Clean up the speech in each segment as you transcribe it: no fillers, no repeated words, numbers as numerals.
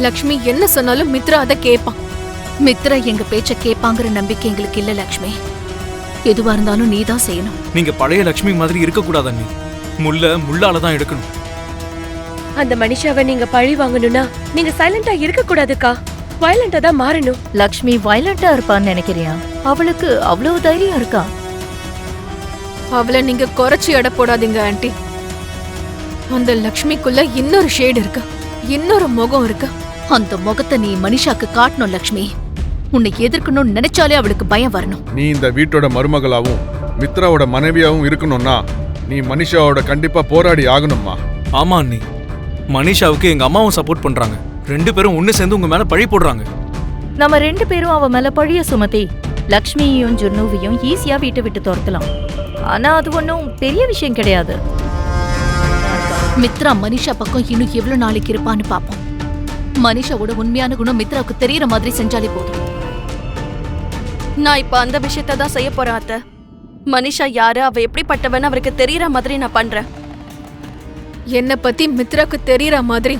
லக்ஷ்மி என்ன சொன்னாலும் மித்ரா அதை கேட்பான். மித்ரா எங்க பேச்ச கேட்பாங்கிற நம்பிக்கை எங்களுக்கு இல்ல லக்ஷ்மி. எதுவா இருந்தாலும் நீதான் செய்யணும். நீங்க பழைய லக்ஷ்மி மாதிரி இருக்க கூடாது அண்ணி. முள்ளாலதான் எடுக்கணும். அந்த மனுஷாவை நீங்க பழி வாங்கணும்னா நீங்க சைலண்டா இருக்க கூடாதுக்கா, வயலண்டா தான் மாறணும். லக்ஷ்மி வயலண்டா இருப்பான்னு நினைக்கிறியா? அவளுக்கு அவ்வளவு தைரியம் இருக்கா? அவளை நீங்க குறைச்சி எடை போடாதீங்க ஆண்டி. அந்த லக்ஷ்மிக்குள்ள இன்னொரு ஷேடு இருக்கு, இன்னொரு முகம் இருக்கு. அந்த முகத்தை நீ மனிஷாக்கு காட்டணும் லக்ஷ்மி. உன்னை எதிர்க்கணும்னு நினைச்சாலே அவளுக்கு பயம் வரணும். நீ இந்த வீட்டோட மருமகளாவும் மித்ராவோட மனைவியாவும் இருக்கணும்னா நீ மனிஷாவோட கண்டிப்பா போராடி ஆகணும்மா. ஆமா அண்ணி, மனிஷாவுக்கு எங்க அம்மாவும் சப்போர்ட் பண்றாங்க. 2 பேரும் ஒண்ணு சேர்ந்து உங்க மேல பழி போடுறாங்க. நம்ம 2 பேரும் அவ மேல பழிய சுமத்தி லக்ஷ்மியையும் ஜுன்னுவையும் ஈஸியா வீட்டை விட்டு துரத்தலாம். ஆனா அது ஒன்னும் பெரிய விஷயம் கிடையாது. மித்ரா மனிஷா பக்கம் இன்னும் எவ்வளவு நாளைக்கு இருப்பான்னு பாப்போம். மனிஷாவோட உண்மையான குணம் மித்ராவுக்கு தெரியற மாதிரி செஞ்சாலே போதும். நான் இப்ப அந்த விஷயத்த தான் செய்ய போறேன் அத்தை. மனிஷா யாரு, அவ எப்படிப்பட்டவன்னு அவருக்கு தெரியற மாதிரி நான் பண்றேன். என்ன பத்தி மித்ராக்கு தெரியற மாதிரி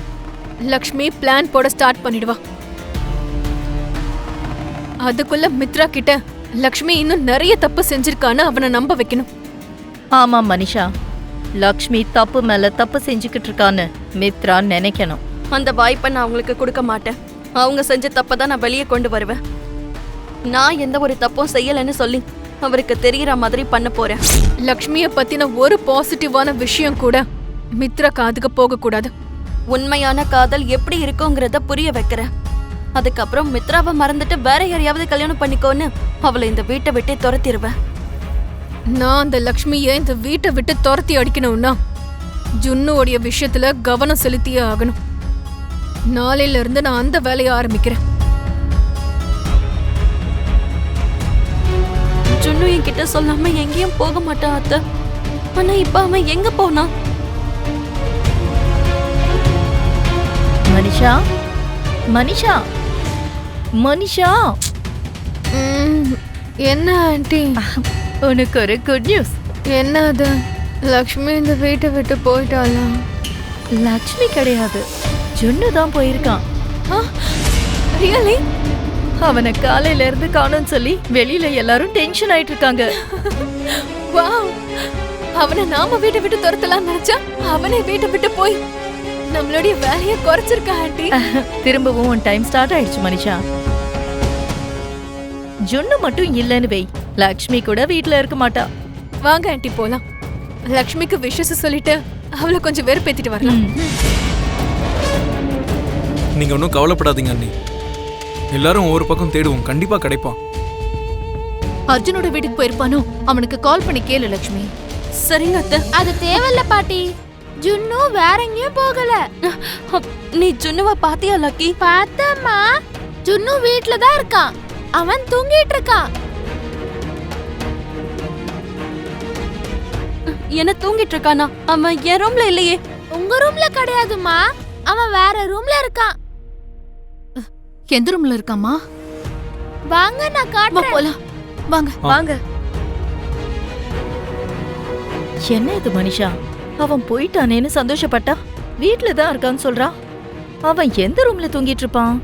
லக்ஷ்மி பிளான் போட ஸ்டார்ட் பண்ணிடுவா. அதுக்குள்ள மித்ரா கிட்ட லக்ஷ்மி இன்னும் நிறைய தப்பு செஞ்சிருக்கான்னு அவனை நம்ப வைக்கணும். ஆமா மனிஷா, லக்ஷ்மி தப்பு மேல தப்பு செஞ்சுக்கிட்டு இருக்கான்னு மித்ரா நினைக்கணும். அந்த வாய்ப்பை நான் அவங்களுக்கு கொடுக்க மாட்டேன். அவங்க செஞ்ச தப்பதான் நான் வெளியே கொண்டு வருவேன். நான் எந்த ஒரு தப்பும் செய்யலன்னு சொல்லி அவருக்கு தெரியற மாதிரி பண்ண போறேன். லக்ஷ்மிய பத்தின ஒரு பாசிட்டிவான விஷயம் கூட மித்ரா காதுக்கு போக கூடாது. உண்மையான காதல் எப்படி இருக்குங்கிறத புரிய வைக்கிறேன். அதுக்கப்புறம் மித்ராவை மறந்துட்டு வேற யாரையாவது கல்யாணம் பண்ணிக்கோன்னு அவளை இந்த வீட்டை விட்டே துரத்திடுவேன். நான் அந்த லக்ஷ்மிய இந்த வீட்டை விட்டு துரத்தி அடிக்கணும்னா ஜுன்னுவோடைய விஷயத்துல கவனம் செலுத்தியே ஆகணும். நாளையில இருந்து நான் அந்த வேலையை ஆரம்பிக்கிறேன். ஜுன்னு என்கிட்ட சொல்லாம எங்கேயும் போக மாட்டான் அத்தை. ஆனா இப்ப அவன் எங்க போனா? மனிஷா, மனிஷா, மனிஷா. என்ன ஆண்டி? உனக்கு ஒரு குட் நியூஸ். என்ன அது? லக்ஷ்மி இந்த வீட்டை விட்டு போயிட்டாளா? லக்ஷ்மி கிடையாது, ஜுன்னு தான் போயிருக்கான். ரியலி? அவனை காலையில இருந்து காணோம்னு சொல்லி வெளியில எல்லாரும் டென்ஷன் ஆயிட்டு இருக்காங்க. வாவ்! அவனை நாம வீட்டை விட்டு துரத்தலாம் நினைச்சா அவனே வீட்டை விட்டு போய் நம்மளுடைய வேலையை குறைச்சிருக்கா ஆண்டி. திரும்பவும் உன் டைம் ஸ்டார்ட் ஆயிடுச்சு மனிஷா. ஜுன்னு மட்டும் இல்லன்னு வை, லக்ஷ்மி கூட வீட்ல இருக்க மாட்டா. வாங்க ஆண்டி போலாம். லக்ஷ்மிக்கு விஷஸ் சொல்லிட்டு அவளை கொஞ்சம் வெறுப்பேத்திட்டு வரலாம். நீங்க ஒன்றும் கவலைப்படாதீங்க அண்ணி. எல்லாரும் ஒவ்வொரு பக்கம் தேடுவோம், கண்டிப்பா கிடைப்பான். அர்ஜுனோட வீட்டுக்கு போயிருப்பானோ? அவனுக்கு கால் பண்ணி கேளு லக்ஷ்மி. சரிங்க அத்தை. அது தேவையில்ல பாட்டி. ஜுன்னு வேற எங்கேயும் போகல. நீ ஜுன்னுவ பாத்தியா லக்கி? பார்த்தம்மா, ஜுன்னு வீட்ல தான் இருக்கான். அவன் தூங்கிட்டு இருக்கான். என்ன தூங்கிட்டு இருக்கானா? அவன் என் ரூம்ல இல்லையே. உங்க ரூம்ல கிடையாதுமா, அவன் வேற ரூம்ல இருக்கான். எந்த ரூம்ல இருக்காமா? வாங்க நான் காட்டுறேன். போலாம் வாங்க. வாங்க. என்ன இது மனிஷா, அவன் போயிட்டானேன்னு சந்தோஷப்பட்டா வீட்ல தான் இருக்கான்னு சொல்றா. அவன் எந்த ரூம்ல தூங்கிட்டு இருப்பான்?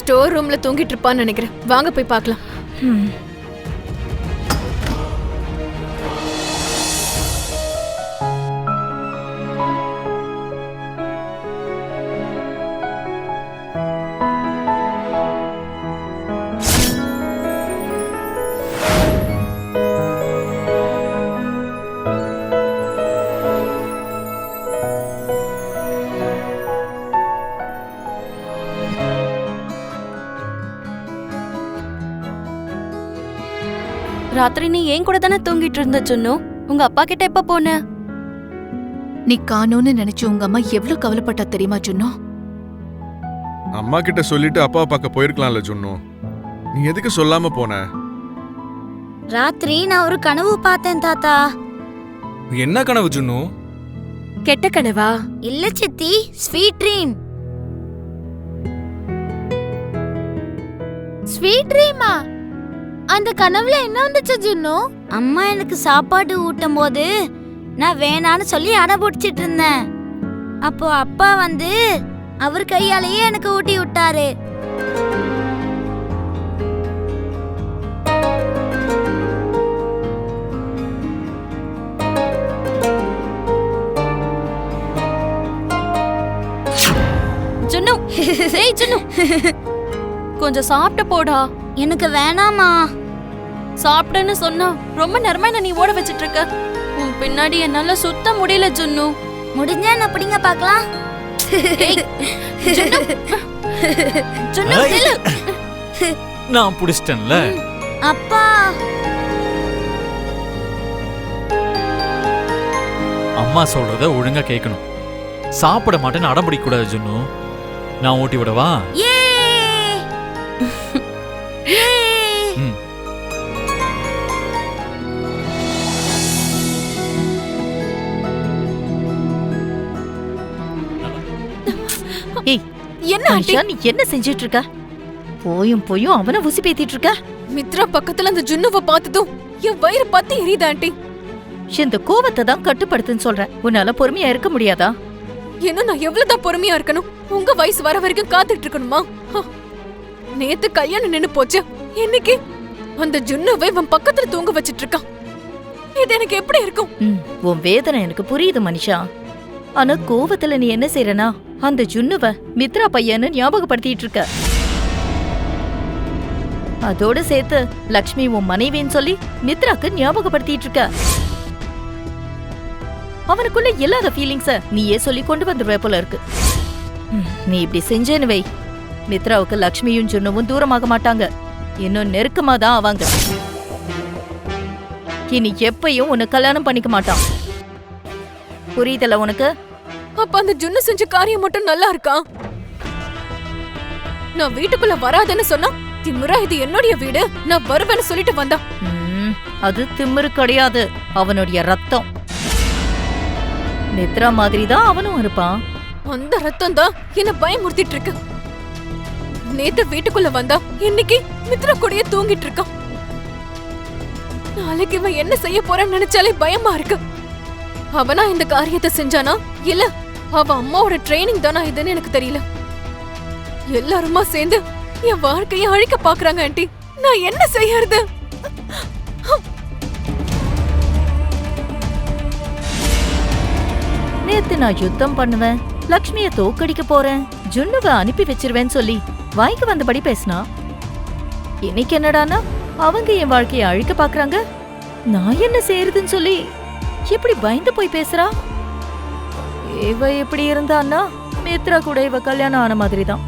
ஸ்டோர் ரூம்ல தூங்கிட்டு இருப்பான்னு நினைக்கிறேன். வாங்க போய் பார்க்கலாம். ராத்திரி நீ ஏன் கூட தானே தூங்கிட்டு இருந்த ஜுன்னு? உங்க அப்பா கிட்ட எப்ப போன? நீ காணோன்னு நினைச்சு உங்க அம்மா எவ்வளவு கவலைப்பட்டா தெரியுமா ஜுன்னு? அம்மா கிட்ட சொல்லிட்டு அப்பா பார்க்க போயிருக்கலாம்ல ஜுன்னு. நீ எதுக்கு சொல்லாம போன? ராத்திரி நான் ஒரு கனவு பார்த்தேன் தாத்தா. என்ன கனவு ஜுன்னு? கெட்ட கனவா? இல்ல சித்தி, ஸ்வீட் ட்ரீம். ஸ்வீட் ட்ரீமா? அந்த கனவுல என்ன வந்துச்சு ஜுன்னு? அம்மா எனக்கு சாப்பாடு ஊட்டும் போது நான் வேணான்னு சொல்லி அடம் பிடிச்சிட்டு இருந்தேன். அப்போ அப்பா வந்து அவர் கையாலேயே எனக்கு ஊட்டி விட்டாரு. ஜுன்னு, ஏய் ஜுன்னு, கொஞ்சம் சாப்பிட்டு போடா. எனக்கு வேணாமா. சாப்பிட்டேன்னு சொன்னா ரொம்ப நேரமா என்ன நீ ஓட வச்சிட்டு இருக்க. உன் பின்னாடி என்னால சுத்த முடியல ஜுன்னு. முடிஞ்சா என்ன பிடிங்க பார்க்கலாம். ஏய், ஜுன்னு. ஜுன்னு, ஏய். நில்லு. நான் புடிச்சிட்டேன்ல. அப்பா அம்மா சொல்றத ஒழுங்கா கேட்கணும். சாப்பிட மாட்டேன்னு அடம் பிடிக்க கூடாது ஜுன்னு. நான் ஊட்டி விடவா? ஏ ஏ ம். ஏய் என்ன ஆண்டி? மனிஷா, நீ என்ன செஞ்சிட்டு இருக்க? போயும் போயும் அவனை உசி பேத்திட்டு இருக்க. மித்ரா பக்கத்துல அந்த ஜுன்னுவை பார்த்ததும் என் வயிறு பத்தி எரியுது ஆண்டி. இந்த கோவத்தை தான் கட்டுப்படுத்துன்னு சொல்றேன். உன்னால பொறுமையா இருக்க முடியாதா? இன்னும் நான் எவ்வளவுதான் பொறுமையா இருக்கணும்? உங்க வயசு வர வரைக்கும் காத்துட்டு இருக்கணுமா? ஹ. நேத்து கல்யாணம் நின்னு போச்சு. இன்னைக்கு அந்த ஜுன்னுவை இவன் பக்கத்துல தூங்க வச்சிட்டு இருக்கான். இது எனக்கு எப்படி இருக்கும்? உன் வேதனை எனக்கு புரியுது மனிஷா. ஆனா கோவத்துல நீ என்ன செய்யறனா, அந்த ஜுன்னுவ மித்ரா பையன்னு ஞாபகப்படுத்திட்டு இருக்க. அதோட சேர்த்து லக்ஷ்மி உன் மனைவின்னு சொல்லி மித்ராக்கு ஞாபகப்படுத்திட்டு இருக்க. அவனுக்குள்ள இல்லாத ஃபீலிங்ஸ நீயே சொல்லி கொண்டு வந்துருவே போல இருக்கு. நீ இப்படி செஞ்சேன்னு வை, மித்ராவுக்கு லக்ஷ்மியும் ஜுன்னுவும் தூரமாக மாட்டாங்க, இன்னும் நெருக்கமா தான் ஆவாங்க. இனி எப்பயும் உன்னை கல்யாணம் பண்ணிக்க மாட்டான். புரியுதல உனக்கு? அப்ப அந்த ஜுன்னு செஞ்ச காரியம் மட்டும் நல்லா இருக்கா? நான் வீட்டுக்குள்ள வராதேன்னு சொன்னா திமிரா இது என்னுடைய வீடு, நான் வருவேன்னு சொல்லிட்டு வந்தான். அது திமிரு கிடையாது, அவனுடைய ரத்தம். மித்ரா மாதிரி தான் அவனும் இருப்பான். அந்த ரத்தம் தான் என்ன பயமுறுத்திட்டு இருக்கு. நேத்து வீட்டுக்குள்ள வந்தா, இன்னைக்கு மித்ரா கூடயே தூங்கிட்டு இருக்கான். நாளைக்கு இவன் என்ன செய்ய போறான்னு நினைச்சாலே பயமா இருக்கு. அவனா இந்த காரியத்தை செஞ்சானா இல்ல அவ அம்மாவோட ட்ரைனிங் தானா இதுன்னு எனக்கு தெரியல. எல்லாருமா சேர்ந்து என் வாழ்க்கைய அழிக்க பாக்குறாங்க ஆண்டி. நான் என்ன செய்யறது? நேத்து நான் யுத்தம் பண்ணுவேன், லக்ஷ்மிய தோக்கடிக்க போறேன், ஜுன்னுவ அனுப்பி வச்சிருவேன்னு சொல்லி வாய்க்கு வந்தபடி பேசினா. இன்னைக்கு என்னடானா அவங்க என் வாழ்க்கைய அழிக்க பாக்குறாங்க. நான் என்ன செய்யறதுன்னு சொல்லி எப்படி பயந்து போய் பேசுறா. இவ எப்படி இருந்தான்னா மித்ரா கூட இவ கல்யாணம் ஆன மாதிரி தான்.